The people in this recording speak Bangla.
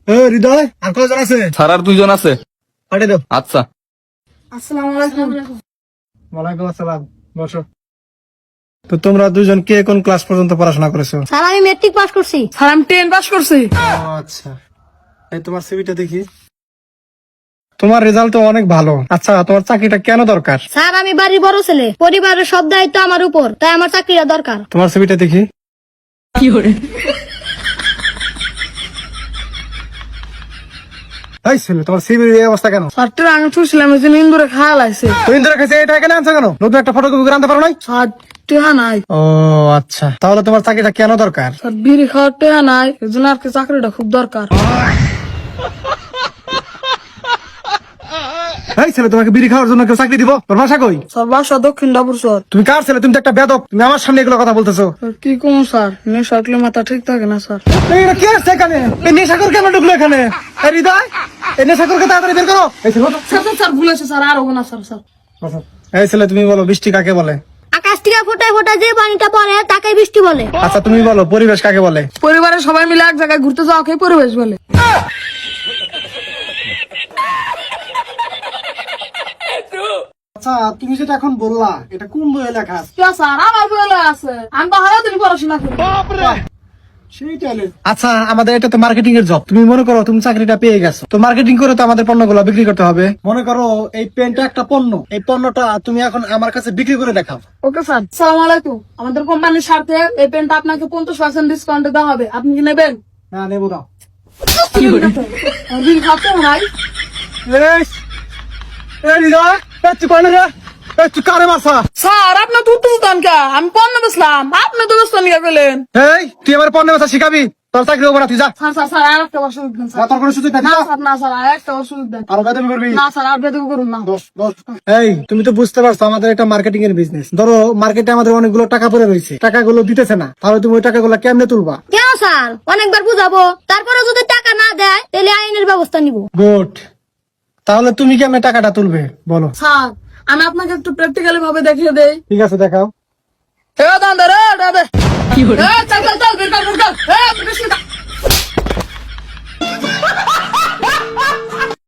হৃদয় আর কয়জন আছে? স্যার আর 2 জন আছে। পাঠিয়ে দাও। আচ্ছা। আসসালামু আলাইকুম। ওয়ালাইকুম আসসালাম, বসো। তো তোমরা দুজন কে কোন ক্লাস পর্যন্ত পড়াশোনা করেছো? স্যার আমি মেট্রিক পাস করছি। স্যার আমি 10 পাস করছি। আচ্ছা, এই তোমার সিভিটা দেখি। তোমার রেজাল্ট তো অনেক ভালো। আচ্ছা, তোমার চাকরিটা কেন দরকার? স্যার আমি বাড়ির বড় ছেলে, পরিবারের সব দায়িত্ব আমার উপর, তাই আমার চাকরিটা দরকার। তোমার সিভিটা দেখি। এই ছেলে, তোমার সিভির এই অবস্থা কেন? স্যার আমি ছুছিলাম এই জন্য ইন্দুরে খাওয়া লাগছে। তুই ইন্দুরে খাইছে, এটা এখানে আনছো কেন? নতুন একটা ফটোকপি করে আনতে পারো নাই? স্যার টেহা নাই। ও আচ্ছা, তাহলে তোমার চাকরিটা কেন দরকার? স্যার বিড়ি খাওয়ার টেহা নাই, এই জন্য আর কি চাকরিটা খুব দরকার। এই ছেলে, তোমাকে বিড়ি খাওয়ার জন্য কেউ চাকরি দিব? তোর ভাষা কই? স্যার বাসা দক্ষিণ ডাবুর স্যার। তুমি কার ছেলে? তুমি তো একটা বেদক। তুমি আমার সামনে এগুলো কথা বলতেছো। স্যার কি কম স্যার, নেশা উঠলে মাথা ঠিক থাকে না স্যার। এটা কি আছে এখানে? এই নেশাখোর কেন ঢুকলো এখানে? এই হৃদয়, এই নেশাখোরকে তাড়াতাড়ি বের করো। এই ছেলে, বসো। স্যার স্যার স্যার ভুল হয়েছে স্যার, আর হবো না স্যার। স্যার বসো। এই ছেলে, তুমি বলো বৃষ্টি কাকে বলে? আকাশ থেকে ফোটায় ফোটায় যে পানিটা পড়ে তাকে বৃষ্টি বলে। আচ্ছা, তুমি বলো পরিবেশ কাকে বলে? পরিবারের সবাই মিলে এক জায়গায় ঘুরতে যাওয়াকে পরিবেশ বলে। আচ্ছা, তুমি যেটা এখন বললা, এটা কোন বইয়ে লেখা আছে? স্যার আমার বলে আছে, আমি তো হারা দিন পড়াশোনা করি। আচ্ছা, আমাদের এটা তো মার্কেটিং এর জব। তুমি মনে করো তুমি চাকরিটা পেয়ে গেছো, তো মার্কেটিং করে তো আমাদের পণ্যগুলো বিক্রি করতে হবে। মনে করো এই পেনটা একটা পণ্য, এই পণ্যটা তুমি এখন আমার কাছে বিক্রি করে দেখাও। Okay sir. সালাম আলাইকুম। আমাদের কোম্পানির স্বার্থে এই পেনটা আপনাকে 50% ডিসকাউন্টে দেওয়া হবে, আপনি কি নেবেন? না, নেবো না। বিল খাতে নাই। তুই কয় না রে? তুই কারে মারছা? স্যার আপনি তো তুলতাম কে? আমি পণ্য বেচলাম, আপনি তো বেচতেন নিয়ে গেলেন। এই, তুই আমার পণ্য বেচা শিখাবি? তোর চাকরি হবো না, তুই যা। স্যার স্যার স্যার আর একটা ওষুধ দেন স্যার। তোর কোনো সুযোগ নাই, না তুই যা। স্যার, না স্যার আর একটা ওষুধ দেন। আরো বেতন করবি? না স্যার আর বেতন করুন না। এই, তুমি তো বুঝতে পারছো আমাদের এটা মার্কেটিং এর বিজনেস। ধরো মার্কেটে আমাদের অনেকগুলো টাকা পড়ে রয়েছে, টাকাগুলো দিতেছে না, তাহলে তুমি ওই টাকাগুলো কেমনে তুলবা? কেন স্যার, অনেকবার বুঝাবো, তারপরে যদি টাকা না দেয় তাহলে আইনের ব্যবস্থা নিব। গুড, তাহলে তুমি কেমনে টাকাটা তুলবে বলো? স্যার আমি আপনাকে একটু প্র্যাকটিক্যালি ভাবে দেখিয়ে দেই। ঠিক আছে, দেখাও। দাদা রে দাদা কি হলো? চল চল চল বের কর বের কর।